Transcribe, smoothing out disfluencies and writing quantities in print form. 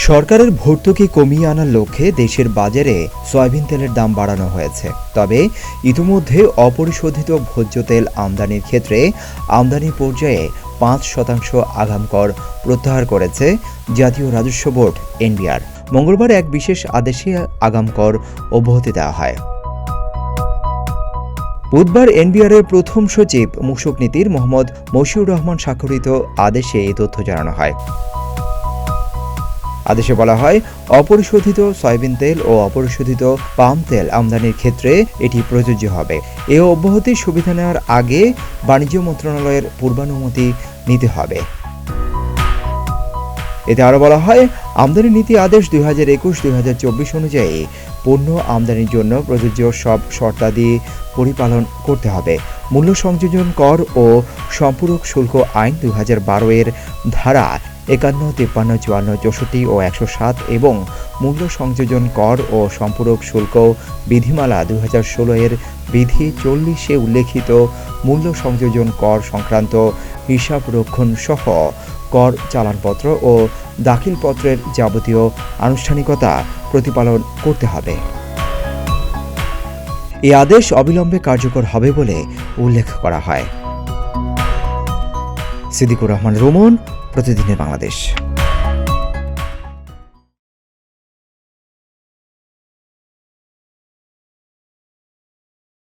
সরকারের ভর্তুকি কমিয়ে আনার লক্ষ্যে দেশের বাজারে সয়াবিন তেলের দাম বাড়ানো হয়েছে। তবে ইতিমধ্যে অপরিশোধিত ভোজ্য তেল আমদানির ক্ষেত্রে আমদানি পর্যায়ে ৫% আগাম কর প্রত্যাহার করেছে জাতীয় রাজস্ব বোর্ড এনবিআর। মঙ্গলবার এক বিশেষ আদেশে আগাম কর অব্যাহতি দেওয়া হয়। বুধবার এনবিআরের প্রথম সচিব মূসক নীতির মোহাম্মদ মশিউর রহমান স্বাক্ষরিত আদেশে এই তথ্য জানানো হয়। আদেশে বলা হয়, অপরিশোধিত সয়াবিন তেল ও অপরিশোধিত পাম তেল আমদানির ক্ষেত্রে এটি প্রযোজ্য হবে। এ অব্যাহতির সুবিধা নেওয়ার আগে বাণিজ্য মন্ত্রণালয়ের পূর্বানুমতি নিতে হবে। এতে আরও বলা হয়, আমদানি নীতি আদেশ 2021-2024 অনুযায়ী পণ্য আমদানির জন্য প্রযোজ্য সব শর্তাদি পরিপালন করতে হবে। মূল্য সংযোজন কর ও সম্পূরক শুল্ক আইন 2012 এর ধারা 51, 53, 54, 64 ও 107 এবং মূল্য সংযোজন কর ও সম্পূরক শুল্ক বিধিমালা 2016 এর বিধি 40-এ উল্লেখিত মূল্য সংযোজন কর সংক্রান্ত হিসাব রক্ষণ সহ কর চালানপত্র ও দাখিলপত্রের যাবতীয় আনুষ্ঠানিকতা প্রতিপালন করতে হবে। এই আদেশ অবিলম্বে কার্যকর হবে বলে উল্লেখ করা হয়। সিদ্দিকুর রহমান রোমন, প্রতিদিনের বাংলাদেশ।